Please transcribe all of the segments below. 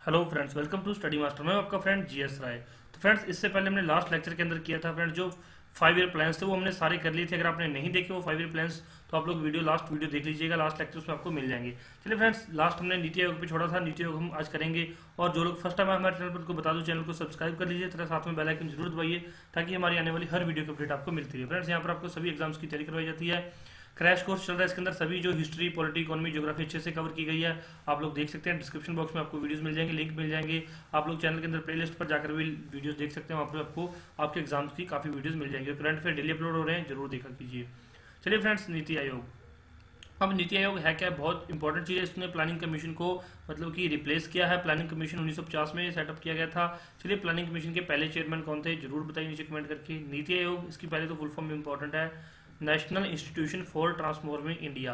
Hello friends, welcome to study master. मैं आपका friend GS राय। तो फ्रेंड्स, इससे पहले हमने लास्ट लेक्चर के अंदर किया था फ्रेंड्स, जो 5 ईयर प्लान्स थे वो हमने सारे कर लिए थे। अगर आपने नहीं देखे वो 5 ईयर प्लान्स तो आप लोग लास्ट वीडियो देख लीजिएगा, लास्ट लेक्चर उसमें आपको मिल जाएंगे। चलिए फ्रेंड्स, लास्ट हमने नीति आयोग पे छोड़ा था, नीति आयोग हम आज करेंगे। और जो लोग फर्स्ट टाइम हमारे चैनल पर, उनको बता दो चैनल को सब्सक्राइब कर लीजिए तथा साथ में बेल आइकन जरूर दबाइए ताकि हमारी आने वाली हर वीडियो की अपडेट आपको मिलती है। फ्रेंड्स, यहाँ पर आपको सभी एग्जाम्स की तैयारी करवाई जाती है। क्रैश कोर्स चल रहा है, इसके अंदर सभी जो हिस्ट्री, पॉलिटी, इकोनॉमी, ज्योग्राफी अच्छे से कवर की गई है। आप लोग देख सकते हैं, डिस्क्रिप्शन बॉक्स में आपको वीडियोस मिल जाएंगे, लिंक मिल जाएंगे। आप लोग चैनल के अंदर प्लेलिस्ट पर जाकर भी वीडियोस देख सकते हैं, वहाँ पर आपको आपके एग्जाम्स की काफ़ी वीडियोस मिल जाएंगे। करंट अफेयर डेली अपलोड हो रहे हैं, जरूर देखा कीजिए। चलिए फ्रेंड्स, नीति आयोग। अब नीति आयोग है क्या? बहुत इंपॉर्टेंट चीज़ है। इसने प्लानिंग कमीशन को मतलब कि रिप्लेस किया है। प्लानिंग कमीशन 1950 में सेटअप किया गया था। चलिए, प्लानिंग कमीशन के पहले चेयरमैन कौन थे, जरूर बताइए नीचे कमेंट करके। नीति आयोग, इसकी पहले तो फुल फॉर्म इंपॉर्टेंट है, national institution for transforming India.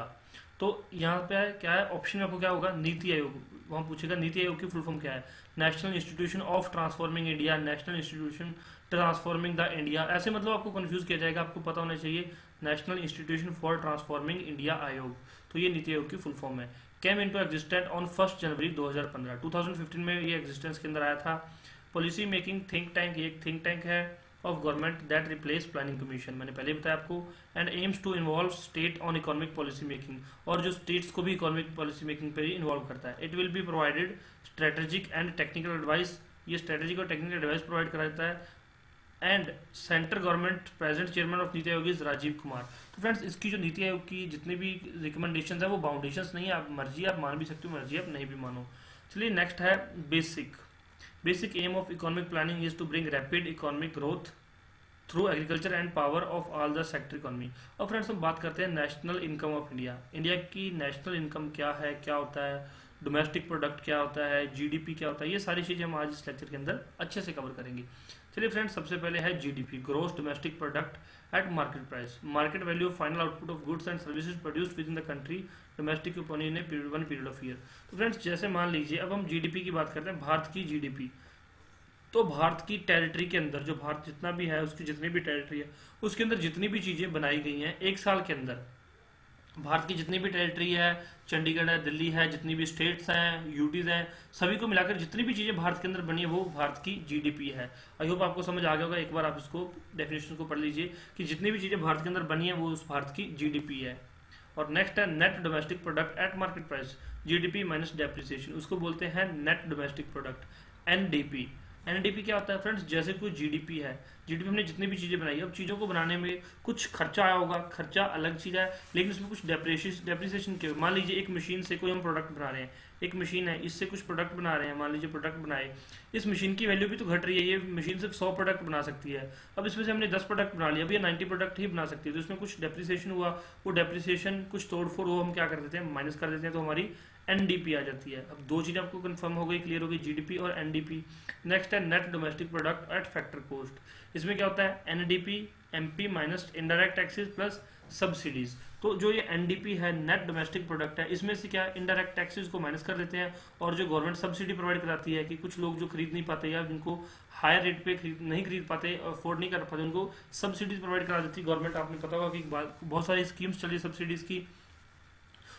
तो यहाँ पे क्या है ऑप्शन में, आपको क्या होगा, नीति आयोग। वहाँ पूछेगा नीति आयोग की फुल फॉर्म क्या है, national institution of transforming India, national institution transforming the India. ऐसे मतलब आपको कंफ्यूज किया जाएगा, आपको पता होना चाहिए national institution for transforming India आयोग। तो ये नीति आयोग की फुल फॉर्म है। केम इनटू एग्जिस्टेंट ऑन 1 जनवरी 2015। 2015 में ये एग्जिस्टेंस के अंदर आया था। पॉलिसी मेकिंग थिंक टैंक, ये एक थिंक टैंक है of government that replace planning commission, मैंने पहले बताया आपको। And aims to involve state on economic policy making, और जो स्टेट्स को भी इकोनॉमिक पॉलिसी मेकिंग पे इन्वॉल्व करता है। It will be provided strategic and technical advice, ये स्ट्रेटेजिक और टेक्निकल एडवाइस प्रोवाइड कराता है। And central government present chairman of NITI Aayog is Rajiv Kumar. तो फ्रेंड्स, इसकी जो नीति आयोग की जितनी भी रिकमेंडेशंस है वो बाउंडेशंस नहीं है, आप मर्जी आप मान भी सकते हो, मर्जी आप नहीं भी मानो। चलिए नेक्स्ट है basic aim of economic planning is to bring rapid economic growth through agriculture and power of all the sector economy. और फ्रेंड्स, हम बात करते हैं national income of India. India की नेशनल इनकम क्या है, क्या होता है, डोमेस्टिक प्रोडक्ट क्या होता है, जीडीपी क्या होता है, ये सारी चीज़ें हम आज इस लेक्चर के अंदर अच्छे से कवर करेंगे। चलिए फ्रेंड्स, सबसे पहले है GDP, gross domestic product at market price, market value of final output of goods and services produced within the country, domestic economy ने पीरियड ऑफ ईयर। तो फ्रेंड्स, जैसे मान लीजिए अब हम जीडीपी की बात करते हैं, भारत की जीडीपी। तो भारत की टेरिटरी के अंदर, जो भारत जितना भी है उसकी जितनी भी टेरिटरी है, उसके अंदर जितनी भी चीज़ें बनाई गई हैं एक साल के अंदर, भारत की जितनी भी टेरिटरी है, चंडीगढ़ है, दिल्ली है, जितनी भी स्टेट्स हैं, यूटीज हैं, सभी को मिलाकर जितनी भी चीज़ें भारत के अंदर बनी है वो भारत की जीडीपी है। आई होप आपको समझ आ गया होगा। एक बार आप इसको डेफिनेशन को पढ़ लीजिए कि जितनी भी चीज़ें भारत के अंदर बनी है वो उस भारत की जीडीपी है। और नेक्स्ट है net domestic product at market price, GDP minus depreciation, उसको बोलते हैं net domestic product, NDP. NDP क्या होता है फ्रेंड्स, जैसे कोई जीडीपी है, जीडीपी हमने जितनी भी चीज़ें बनाई, अब चीज़ों को बनाने में कुछ खर्चा आया होगा, खर्चा अलग चीज़ है, लेकिन उसमें कुछ डेप्रिसिएशन के, मान लीजिए एक मशीन से कोई हम प्रोडक्ट बना रहे हैं, एक मशीन है, इससे कुछ प्रोडक्ट बना रहे हैं, मान लीजिए प्रोडक्ट बनाए, इस मशीन की वैल्यू भी तो घट रही है, ये मशीन सिर्फ 100 प्रोडक्ट बना सकती है, अब इसमें से हमने 10 प्रोडक्ट बना लिया, अब ये 90 प्रोडक्ट ही बना सकती है, तो इसमें कुछ डेप्रिसिएशन हुआ, वो डेप्रिसिएशन कुछ तोड़फोड़ वो हम क्या कर देते हैं, माइनस कर देते हैं, तो हमारी एनडीपी आ जाती है। अब दो चीज़ें आपको कंफर्म हो गई, क्लियर हो गई, जीडीपी और एनडीपी। नेक्स्ट है net domestic product eight factor cost. इसमें क्या होता है, NDP MP minus indirect taxes plus subsidies. तो जो ये एनडीपी है, नेट डोमेस्टिक प्रोडक्ट है, इसमें से क्या इनडायरेक्ट टैक्सेस को माइनस कर देते हैं, और जो गवर्नमेंट सब्सिडी प्रोवाइड कराती है कि कुछ लोग जो खरीद नहीं पाते या जिनको हायर रेट पे नहीं खरीद पाते, अफोर्ड नहीं कर पाते, उनको सब्सिडीज प्रोवाइड करा देती है गवर्नमेंट। आपने पता होगा कि बहुत सारी स्कीम्स चली सब्सिडीज की,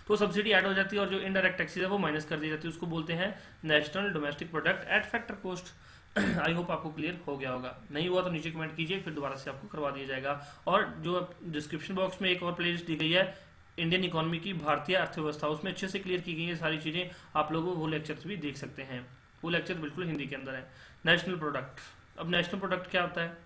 तो सब्सिडी ऐड हो जाती है और जो इनडायरेक्ट टैक्सेस है वो माइनस कर दी जाती है, उसको बोलते हैं national domestic product eight factor cost. I hope आपको क्लियर हो गया होगा, नहीं हुआ तो नीचे कमेंट कीजिए, फिर दोबारा से आपको करवा दिया जाएगा। और जो डिस्क्रिप्शन बॉक्स में एक और प्लेलिस्ट दी गई है इंडियन इकोनॉमी की, भारतीय अर्थव्यवस्था, उसमें अच्छे से क्लियर की गई है सारी चीज़ें, आप लोगों वो लेक्चर्स भी देख सकते हैं, वो लेक्चर बिल्कुल हिंदी के अंदर है। नेशनल प्रोडक्ट, अब नेशनल प्रोडक्ट क्या होता है,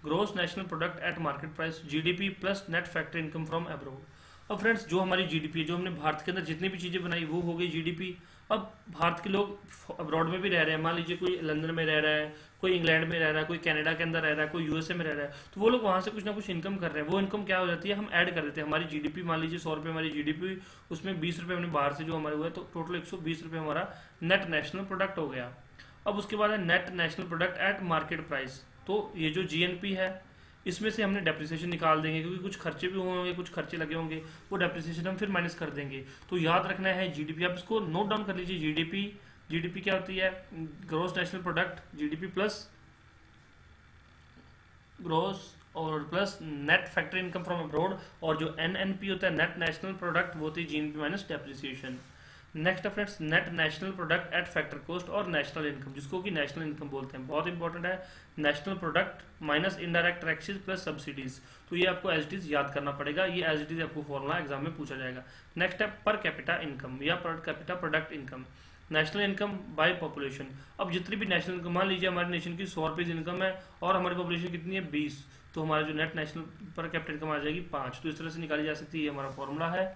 gross national product at market price, GDP plus net factor income from abroad. अब फ्रेंड्स, जो हमारी जीडीपी है, जो हमने भारत के अंदर जितनी भी चीज़ें बनाई वो हो गई जीडीपी। अब भारत के लोग अब्रॉड में भी रह रहे हैं, मान लीजिए कोई लंदन में रह रहा है, कोई इंग्लैंड में रह रहा है, कोई कनाडा के अंदर रह रहा है, कोई यूएसए में रह रहा है, तो वो लोग वहाँ से कुछ ना कुछ इनकम कर रहे हैं, वो इनकम क्या हो जाती है, हम ऐड कर देते हैं हमारी जीडीपी। मान लीजिए 100 रुपये हमारी जीडीपी, उसमें 20 रुपये हमने बाहर से जो हमारे हुआ है, तो टोटल 120 रुपये हमारा नेट नेशनल प्रोडक्ट हो गया। अब उसके बाद है net national product at market price. तो ये जो जीएनपी है, इसमें से हमने डेप्रिसिएशन निकाल देंगे, क्योंकि कुछ खर्चे भी होंगे, कुछ खर्चे लगे होंगे, वो डेप्रिसिएशन हम फिर माइनस कर देंगे। तो याद रखना है जीडीपी, आप इसको नोट डाउन कर लीजिए। जीडीपी क्या होती है, gross national product, GDP plus gross और plus net factor income from abroad, और जो एनएनपी होता है नेट नेशनल प्रोडक्ट, वो होती है जीएनपी माइनस डेप्रिसिएशन। नेक्स्ट है friends net national product eight factor cost और नेशनल इनकम, जिसको कि नेशनल इनकम बोलते हैं, बहुत इंपॉर्टेंट है। National product minus indirect taxes plus subsidies, तो ये आपको एज इट इज याद करना पड़ेगा, ये एज इट इज आपको फॉर्मूला एग्जाम में पूछा जाएगा। नेक्स्ट है पर कैपिटा इनकम या per capita product income, national income by population. अब जितनी भी नेशनल इनकम, मान लीजिए हमारे नेशन की 100 रुपीज इनकम है और हमारी पॉपुलेशन कितनी है 20, तो हमारा जो net national per capita income आ जाएगी 5, तो इस तरह से निकाली जा सकती है, ये हमारा फॉर्मूला है।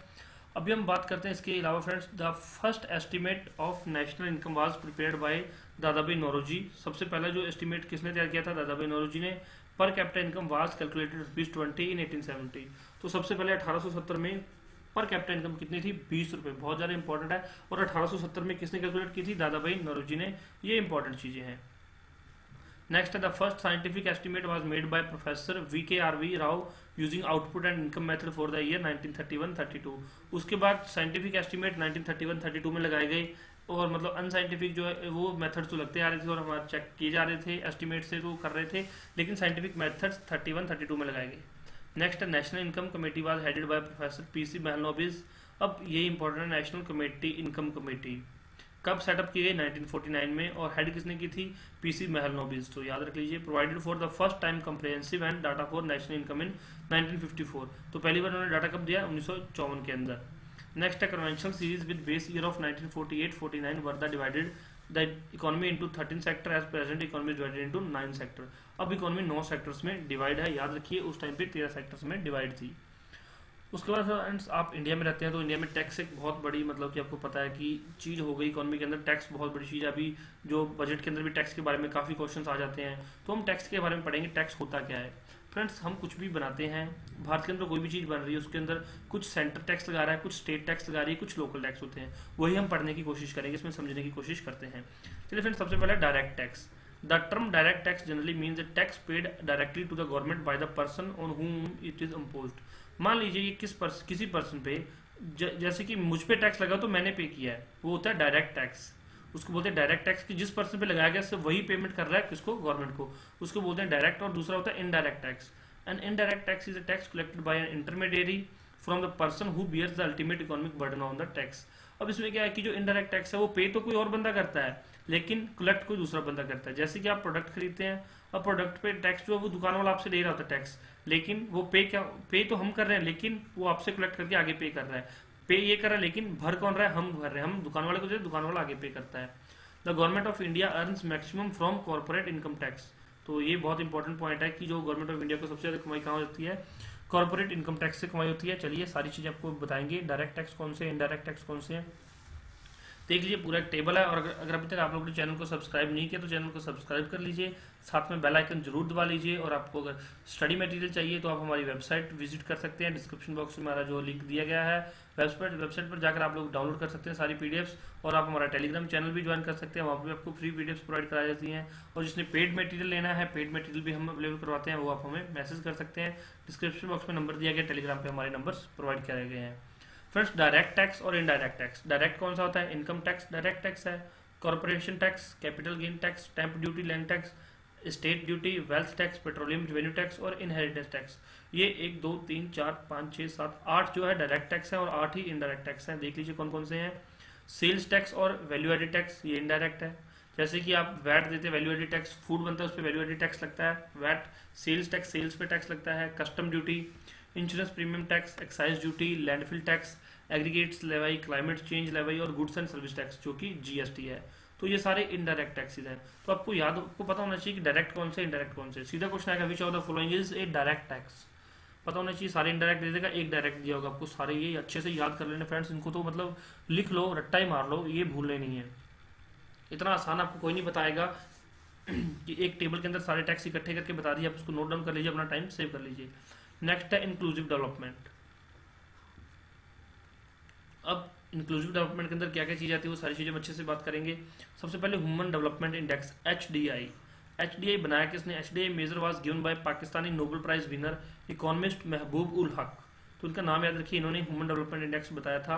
अभी हम बात करते हैं इसके अलावा friends, the first estimate of national income was prepared by Dadabhai Naoroji. सबसे पहला जो एस्टीमेट किसने तैयार किया था, दादाभाई नौरोजी ने। पर कैपिटा इनकम वाज कैलकुलेटेड ₹20 इन 1870, तो सबसे पहले 1870 में पर कैपिटा इनकम कितनी थी, 20 रुपये, बहुत ज़्यादा इंपॉर्टेंट है। और 1870 में किसने कैलकुलेट की थी, दादाभाई नौरोजी ने, ये इंपॉर्टेंट चीज़ें हैं। नेक्स्ट है the first scientific estimate was made by professor VKRV Rao using output and income method for the year 1931-32। उसके बाद साइंटिफिक एस्टीमेट 1931-32 में लगाए गए, और मतलब अनसाइंटिफिक जो है वो मेथड्स तो लगते आ रहे थे और हमारे चेक किए जा रहे थे, एस्टीमेट से तो कर रहे थे, लेकिन साइंटिफिक मेथड्स 31-32 में लगाए गए। नेक्स्ट है national income committee was headed by professor PC Mahalanobis. अब ये इंपॉर्टेंट है, नेशनल कमेटी इनकम कमेटी कब सेटअप की गई, 1949 में, और हेड किसने की थी, PC महलनोबिस, तो याद रख लीजिए। Provided for the first time comprehensive and data for national income in 1954, तो पहली बार उन्होंने डाटा कब दिया, 1954 के अंदर। नेक्स्ट है conventional series with base year of 1948-49 were the divided the economy into 13 sector, as present economy divided into 9 sector. अब economy 9 sectors में डिवाइड है, याद रखिए, उस टाइम पे 13 सेक्टर्स में डिवाइड थी। उसके बाद फ्रेंड्स आप इंडिया में रहते हैं, तो इंडिया में टैक्स एक बहुत बड़ी, मतलब कि आपको पता है कि चीज़ हो गई, इकोनॉमी के अंदर टैक्स बहुत बड़ी चीज़ है। अभी जो बजट के अंदर भी टैक्स के बारे में काफ़ी क्वेश्चंस आ जाते हैं, तो हम टैक्स के बारे में पढ़ेंगे, टैक्स होता क्या है। फ्रेंड्स हम कुछ भी बनाते हैं, भारत के अंदर कोई भी चीज़ बन रही है, उसके अंदर कुछ सेंटर टैक्स लगा रहा है, कुछ स्टेट टैक्स लगा रही है, कुछ लोकल टैक्स होते हैं, वही हम पढ़ने की कोशिश करेंगे, इसमें समझने की कोशिश करते हैं। चलिए फ्रेंड्स, सबसे पहले direct tax. The term direct tax generally means the tax paid directly to the government by the person on whom it is imposed. मान लीजिए ये किसी पर्सन पे, जैसे कि मुझ पे टैक्स लगा तो मैंने पे किया है, वो होता है डायरेक्ट टैक्स। उसको बोलते हैं डायरेक्ट टैक्स, कि जिस पर्सन पे लगाया गया सिर्फ वही पेमेंट कर रहा है, किसको, गवर्नमेंट को, उसको बोलते हैं डायरेक्ट। और दूसरा होता है indirect tax. An indirect tax is a tax collected by an intermediary from the person who bears the ultimate economic burden on the tax. अब इसमें क्या है कि जो इनडायरेक्ट टैक्स है वो पे तो कोई और बंदा करता है, लेकिन कलेक्ट कोई दूसरा बंदा करता है। जैसे कि आप प्रोडक्ट खरीदते हैं, अब प्रोडक्ट पे टैक्स जो है वो दुकान वाला आपसे ले रहा होता है टैक्स, लेकिन वो पे तो हम कर रहे हैं, लेकिन वो आपसे कलेक्ट करके आगे पे कर रहा है। पे ये कर रहा है, लेकिन भर कौन रहा है, हम भर रहे हैं, हम दुकान वाले को दे, दुकान वाला आगे पे करता है। The government of India earns maximum from corporate income tax, तो ये बहुत इंपॉर्टेंट पॉइंट है कि जो गवर्नमेंट ऑफ इंडिया को सबसे ज्यादा कमाई कहाँ होती है, कॉर्पोरेट इनकम टैक्स से कमाई होती है। चलिए सारी चीजें आपको बताएंगे, डायरेक्ट टैक्स कौन से, इनडायरेक्ट टैक्स कौन से हैं, देख लीजिए, पूरा एक टेबल है। और अगर अभी तक आप लोगों ने चैनल को सब्सक्राइब नहीं किया तो चैनल को सब्सक्राइब कर लीजिए, साथ में बेल आइकन जरूर दबा लीजिए। और आपको अगर स्टडी मटेरियल चाहिए तो आप हमारी वेबसाइट विजिट कर सकते हैं, डिस्क्रिप्शन बॉक्स में हमारा जो लिंक दिया गया है, वेबसाइट पर जाकर आप लोग डाउनलोड कर सकते हैं सारी पीडीएफ्स। और आप हमारा टेलीग्राम चैनल भी ज्वाइन कर सकते हैं, वहाँ पर भी आपको फ्री पीडीएफ्स प्रोवाइड कराई जाती हैं। और जिसने पेड मटेरियल लेना है, पेड मटेरियल भी हम अवेलेबल करवाते हैं, वो आप हमें मैसेज कर सकते हैं। डिस्क्रिप्शन बॉक्स में नंबर दिया गया, टेलीग्राम पे हमारे नंबर्स प्रोवाइड कराए गए हैं। फर्स्ट डायरेक्ट टैक्स और इनडायरेक्ट टैक्स। डायरेक्ट कौन सा होता है, इनकम टैक्स डायरेक्ट टैक्स है, corporation tax, capital gain tax, stamp duty, land tax, state duty, wealth tax, petroleum revenue tax और इनहेरिटेंस टैक्स। ये 1 2 3 4 5 6 7 8 जो है डायरेक्ट टैक्स है और 8 ही इनडायरेक्ट टैक्स है। देख लीजिए कौन कौन से हैं। सेल्स टैक्स और वैल्यू एडेड टैक्स, ये इनडायरेक्ट है। जैसे कि आप वैट देते हैं, वैल्यू एडेड टैक्स, फूड बनता है उस पर वैल्यू एडेड टैक्स लगता है, वैट। सेल्स टैक्स, सेल्स पे टैक्स लगता है। Custom duty, insurance premium tax, excise duty, landfill tax, aggregates levy, climate change levy और गुड्स एंड सर्विस टैक्स जो कि जीएसटी है। तो ये सारे इनडायरेक्ट टैक्सेस हैं। तो आपको पता होना चाहिए कि डायरेक्ट कौन से, इनडायरेक्ट कौन से। सीधा क्वेश्चन आएगा, which of the following is a direct tax, पता होना चाहिए। सारे इनडायरेक्ट दे देगा, एक डायरेक्ट दिया होगा आपको, सारे ये अच्छे से याद कर लेना फ्रेंड्स। इनको तो मतलब लिख लो, रट्टा ही मार लो, ये भूलने नहीं है। इतना आसान आपको कोई नहीं बताएगा कि एक टेबल के अंदर सारे टैक्स इकट्ठे करके बता दिए, आप उसको नोट डाउन कर लीजिए, अपना टाइम सेव कर लीजिए। नेक्स्ट है इंक्लूसिव डेवलपमेंट। अब इंक्लूसिव डेवलपमेंट के अंदर क्या क्या चीज़ आती है वो सारी चीज़ें हम अच्छे से बात करेंगे। सबसे पहले ह्यूमन डेवलपमेंट इंडेक्स, HDI बनाया किसने, HDI measure was given by Pakistani Nobel prize winner economist Mahbub ul हक। तो इनका नाम याद रखिए, इन्होंने ह्यूमन डेवलपमेंट इंडेक्स बताया था।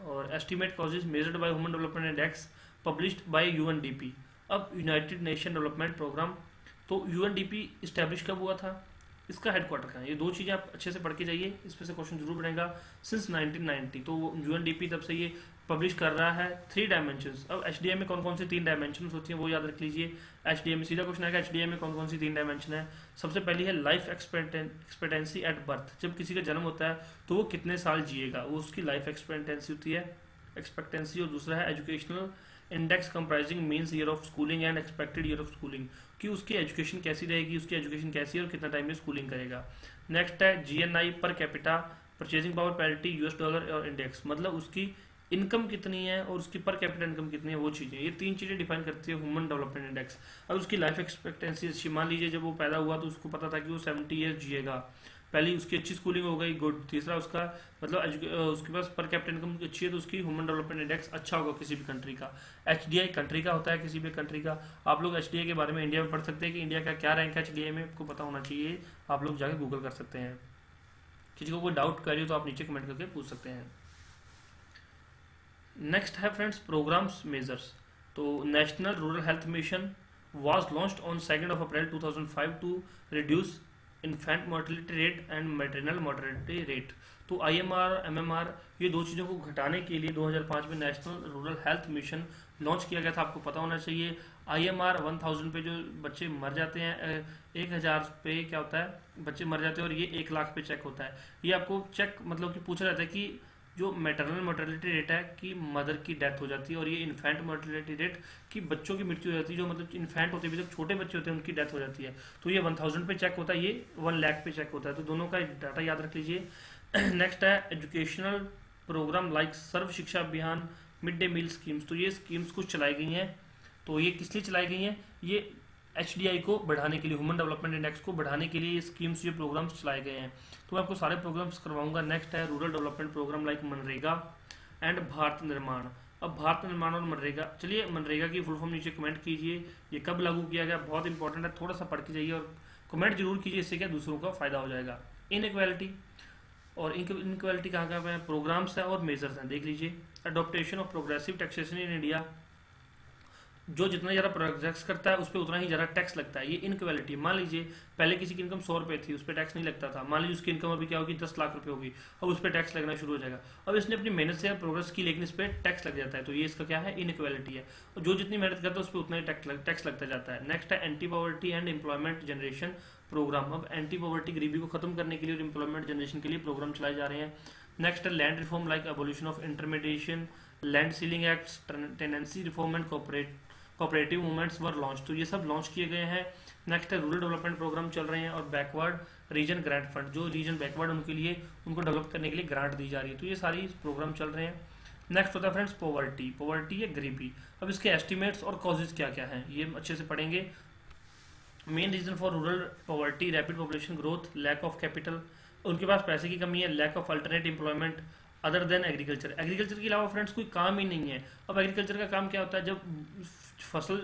और estimate causes measured by human development index published by UNDP। अब यूनाइटेड नेशन डेवलपमेंट प्रोग्राम, तो UNDP इस्टेब्लिश कब हुआ था, इसका हेडक्वार्टर कहाँ है, ये दो चीज़ें आप अच्छे से पढ़ के जाइए, इस पर से क्वेश्चन जरूर बनेगा। सिंस 1990, तो UNDP तब से ये पब्लिश कर रहा है 3 डायमेंशंस। अब एचडीआई में कौन कौन सी 3 डायमेंशंस होती हैं वो याद रख लीजिए। एचडीआई में सीधा क्वेश्चन आएगा, एचडीआई में कौन कौन सी 3 डायमेंशन है। सबसे पहली है लाइफ एक्सपेक्टेंसी एट बर्थ, जब किसी का जन्म होता है तो वो कितने साल जिएगा, वो उसकी लाइफ एक्सपेक्टेंसी होती है, एक्सपेक्टेंसी। और दूसरा है educational index comprising means year of schooling and expected year of schooling, कि उसकी एजुकेशन कैसी रहेगी, उसकी एजुकेशन कैसी है और कितना टाइम में स्कूलिंग करेगा। नेक्स्ट है GNI per capita purchasing power parity US dollar और इंडेक्स, मतलब उसकी इनकम कितनी है और उसकी पर कैपिटा इनकम कितनी है, वो चीज़ें, ये 3 चीज़ें डिफाइन करती है ह्यूमन डेवलपमेंट इंडेक्स। अब उसकी लाइफ एक्सपेक्टेंसी, मान लीजिए जब वो पैदा हुआ तो उसको पता था कि वो 70 ईयर जिएगा, पहली उसकी अच्छी स्कूलिंग हो गई, गुड। तीसरा उसका मतलब उसके पास पर कैपिटल इनकम अच्छी है तो उसकी ह्यूमन डेवलपमेंट इंडेक्स अच्छा होगा किसी भी कंट्री का। एचडीआई कंट्री का होता है किसी भी कंट्री का। आप लोग एचडीआई के बारे में इंडिया में पढ़ सकते हैं कि इंडिया का क्या रैंक है एचडीआई में, आपको पता होना चाहिए, आप लोग जाकर गूगल कर सकते हैं। किसी को कोई डाउट करिए तो आप नीचे कमेंट करके पूछ सकते हैं। नेक्स्ट है फ्रेंड्स प्रोग्राम्स मेजर्स। तो national rural health mission was launched on 2nd of April 2005 to reduce infant mortality rate and maternal mortality rate। तो IMR MMR ये 2 चीज़ों को घटाने के लिए 2005 में national rural health mission launch किया गया था, आपको पता होना चाहिए। IMR 1000 पे जो बच्चे मर जाते हैं, 1000 पे क्या होता है बच्चे मर जाते हैं, और ये 1 लाख पे चेक होता है। ये आपको चेक मतलब कि पूछा जाता है कि जो मैटरनल मोर्टेलिटी रेट है कि मदर की डेथ हो जाती है, और ये इन्फेंट मोर्टेलिटी रेट कि बच्चों की मृत्यु हो जाती है, जो मतलब इन्फेंट होते हैं, जब छोटे बच्चे होते हैं उनकी डेथ हो जाती है। तो ये 1000 पे चेक होता है, ये 1 लाख पे चेक होता है, तो दोनों का डाटा याद रख लीजिए। नेक्स्ट है एजुकेशनल प्रोग्राम लाइक सर्व शिक्षा अभियान, मिड डे मील स्कीम्स। तो ये स्कीम्स कुछ चलाई गई हैं, तो ये किस लिए चलाई गई हैं, ये एचडीआई को बढ़ाने के लिए, ह्यूमन डेवलपमेंट इंडेक्स को बढ़ाने के लिए ये स्कीम्स, ये प्रोग्राम्स चलाए गए हैं। तो मैं आपको सारे प्रोग्राम्स करवाऊंगा। नेक्स्ट है rural development programme like MNREGA and Bharat Nirman. अब भारत निर्माण और मनरेगा, चलिए मनरेगा की फुल फॉर्म नीचे कमेंट कीजिए, ये कब लागू किया गया, बहुत इंपॉर्टेंट है, थोड़ा सा पढ़ के जाइए और कमेंट जरूर कीजिए, इससे क्या दूसरों का फायदा हो जाएगा। इनइक्वालिटी, और इनइक्वालिटी कहाँ कहाँ पे है, प्रोग्राम्स है और मेजर्स हैं, देख लीजिए। Adaptation of progressive taxation in India, जो जितना ज़्यादा प्रोग्रेस करता है उस पर उतना ही ज़्यादा टैक्स लगता है, ये इनक्वालिटी। मान लीजिए पहले किसी की इनकम 100 रुपये थी, उस पर टैक्स नहीं लगता था, मान लीजिए उसकी इनकम अभी क्या होगी 10 लाख रुपए होगी, अब उस पर टैक्स लगना शुरू हो जाएगा। अब इसने अपनी मेहनत से प्रोग्रेस की लेकिन इस पर टैक्स लग जाता है, तो ये इसका क्या है, इनक्वालिटी है। और जो जितनी मेहनत करता है उस पर उतना ही टैक्स लगता जाता है। नेक्स्ट है anti poverty and employment generation programme. अब एंटी पॉवर्टी गरीबी को खत्म करने के लिए और एम्प्लॉयमेंट जनरेशन के लिए प्रोग्राम चलाए जा रहे हैं। नेक्स्ट है land reform like abolition of intermediation, land ceiling act, tenancy reform and cooperative movements were launch. तो ये सब लॉन्च किए गए हैं। नेक्स्ट है रूरल डेवलपमेंट प्रोग्राम चल रहे हैं, और बैकवर्ड रीजन ग्रांट फंड, जो रीजन बैकवर्ड उनके लिए उनको डेवलप करने के लिए ग्रांट दी जा रही है। तो ये सारी प्रोग्राम चल रहे हैं। नेक्स्ट होता है फ्रेंड्स पॉवर्टी। पॉवर्टी है गरीबी। अब इसके एस्टिमेट्स और कॉजेज क्या क्या हैं ये अच्छे से पढ़ेंगे। Main reason for rural poverty, rapid population growth, lack of capital, उनके पास पैसे की कमी है, lack of alternate employment other than agriculture. Agriculture के अलावा फ्रेंड्स कोई काम ही नहीं है। अब एग्रीकल्चर का काम क्या होता है, जब फसल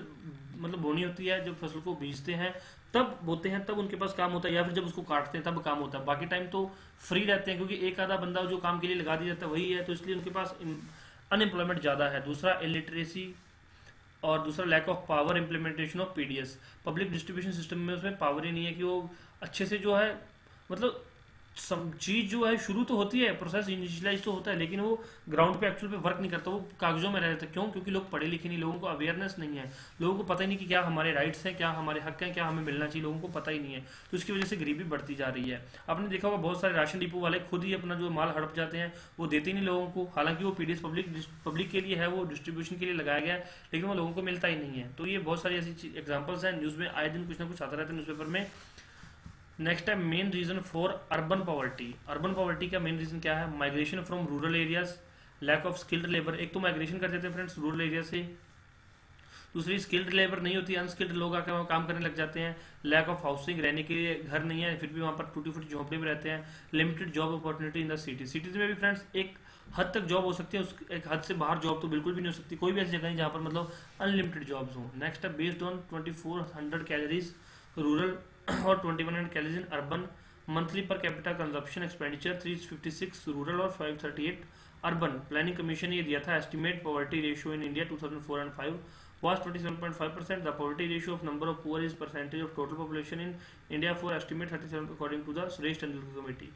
मतलब बोनी होती है, जब फसल को बीजते हैं तब बोते हैं तब उनके पास काम होता है, या फिर जब उसको काटते हैं तब काम होता है, बाकी टाइम तो फ्री रहते हैं, क्योंकि एक आधा बंदा जो काम के लिए लगा दिया जाता है वही है, तो इसलिए उनके पास अनएम्प्लॉयमेंट ज़्यादा है। दूसरा इलिटरेसी, और दूसरा lack of power implementation of PDS. Public distribution system में उसमें पावर ही नहीं है कि वो अच्छे से जो है मतलब चीज जो है शुरू तो होती है, प्रोसेस इनिशियलाइज तो होता है, लेकिन वो ग्राउंड पे एक्चुअल पे वर्क नहीं करता, वो कागजों में रहता है। क्यों? क्योंकि लोग पढ़े लिखे नहीं, लोगों को अवेयरनेस नहीं है, लोगों को पता ही नहीं कि क्या हमारे राइट्स हैं, क्या हमारे हक हैं, क्या हमें मिलना चाहिए, लोगों को पता ही नहीं है। तो इसकी वजह से गरीबी बढ़ती जा रही है। आपने देखा होगा बहुत सारे राशन डिपो वाले खुद ही अपना जो माल हड़प जाते हैं, वो देते ही नहीं लोगों को, हालांकि वो पीडीएस पब्लिक के लिए है, वो डिस्ट्रीब्यूशन के लिए लगाया गया है, लेकिन वो लोगों को मिलता ही नहीं है। तो ये बहुत सारी ऐसी एग्जाम्पल्स हैं, न्यूज़ में आए दिन कुछ ना कुछ आता रहता है न्यूज़पेपर में। नेक्स्ट है main reason for urban poverty. Urban poverty का मेन रीजन क्या है, migration from rural areas, lack of skilled labour. एक तो माइग्रेशन कर देते हैं फ्रेंड्स रूरल एरिया से, दूसरी स्किल्ड लेबर नहीं होती, अनस्किल्ड लोग आकर वहाँ काम करने लग जाते हैं, लैक ऑफ हाउसिंग, रहने के लिए घर नहीं है, फिर भी वहाँ पर टूटी फूटी झोंपड़े में रहते हैं, limited job opportunity in the city. Cities में भी फ्रेंड्स एक हद तक जॉब हो सकती है, एक हद से बाहर जॉब तो बिल्कुल भी नहीं हो सकती, कोई भी ऐसी जगह नहीं जहाँ पर मतलब अनलिमिटेड जॉब्स हो। नेक्स्ट है बेस्ड ऑन 2400 कैलोरीज रूरल और 2100 calories in urban, monthly per capita consumption expenditure 356 rural और 538 अर्बन। प्लानिंग कमीशन ने दिया था estimate poverty ratio in India 2004 and 5 was 27.5%. The poverty ratio of number of poor is percentage of total population in India for estimate 37 according to the Suresh Tendulkar committee.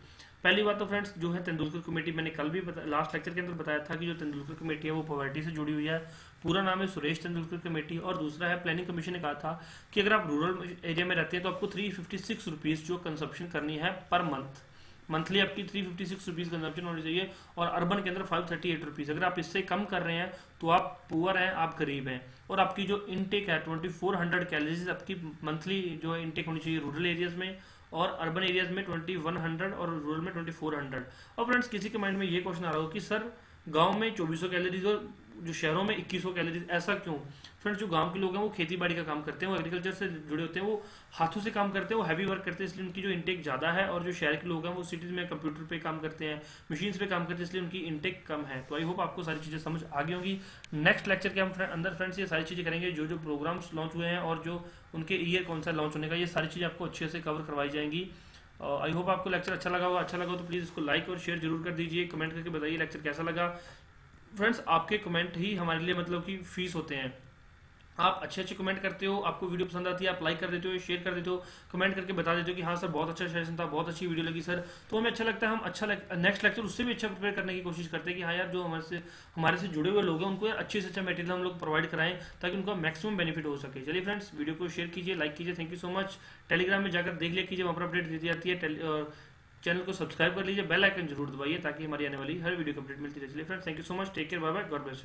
पहली बात तो friends जो है Tendulkar committee, मैंने कल भी लास्ट लेक्चर के अंदर बताया था कि जो तेंदुलकर कमेटी है वो पॉवर्टी से जुड़ी हुई है, पूरा नाम है सुरेश तेंदुलकर कमेटी। और दूसरा है प्लानिंग कमीशन ने कहा था कि अगर आप रूरल एरिया में रहते हैं तो आपको 356 रुपीज़ जो कंजप्शन करनी है पर मंथ, मंथली आपकी 356 रुपीज़ कंजप्शन होनी चाहिए। और अर्बन के अंदर 538 रुपीज़। अगर आप इससे कम कर रहे हैं तो आप पुअर हैं, आप गरीब हैं। और आपकी जो इनटेक है 2400 कैलोरीज आपकी मंथली जो इनटेक होनी चाहिए रूरल एरियाज में, और अर्बन एरियाज में 2100 और रूरल में 2400। और फ्रेंड्स किसी के माइंड में ये क्वेश्चन आ रहा हो कि सर गांव में 2400 कैलोरीज और जो शहरों में 2100 कैलोरीज, ऐसा क्यों? फ्रेंड्स जो गांव के लोग हैं वो खेती बाड़ी का काम करते हैं, वो एग्रीकल्चर से जुड़े होते हैं, वो हाथों से काम करते हैं, वो हैवी वर्क करते हैं, इसलिए उनकी जो इनटेक ज़्यादा है। और जो शहर के लोग हैं वो सिटीज़ में कंप्यूटर पे काम करते हैं, मशीन्स पे काम करते हैं, इसलिए उनकी इनटेक कम है। तो आई होप आपको सारी चीज़ें समझ आ गई होंगी। नेक्स्ट लेक्चर के हम अंदर फ्रेंड्स ये सारी चीज़ें करेंगे, जो जो प्रोग्राम्स लॉन्च हुए हैं और जो उनके ईयर कौन सा लॉन्च होने का, ये सारी चीज़ें आपको अच्छे से कवर करवाई जाएंगी। आई होप आपको लेक्चर अच्छा लगा होगा। अच्छा लगा तो प्लीज़ इसको लाइक और शेयर जरूर कर दीजिए, कमेंट करके बताइए लेक्चर कैसा लगा। फ्रेंड्स आपके कमेंट ही हमारे लिए मतलब कि फीस होते हैं। आप अच्छे अच्छे कमेंट करते हो, आपको वीडियो पसंद आती है, आप लाइक कर देते हो, शेयर कर देते हो, कमेंट करके बता देते हो कि हाँ सर बहुत अच्छा सेशन था, बहुत अच्छी वीडियो लगी सर, तो हमें अच्छा लगता है। हम अच्छा नेक्स्ट लेक्चर उससे भी अच्छा प्रिपेयर करने की कोशिश करते हैं कि हाँ यार जो हमारे से जुड़े हुए लोग हैं उनको यार अच्छे से अच्छा मटेरियल हम लोग प्रोवाइड कराएं ताकि उनका मैक्सिमम बेनिफिट हो सके। चलिए फ्रेंड्स वीडियो को शेयर कीजिए, लाइक कीजिए। Thank you so much. Telegram में जाकर देख लिया कीजिए, वहाँ पर अपडेट दी जाती है। चैनल को सब्सक्राइब कर लीजिए, बेल आइकन जरूर दबाइए ताकि हमारी आने वाली हर वीडियो को अपडेट मिलती रहे। चलिए friends thank you so much, take care, bye bye, God bless you.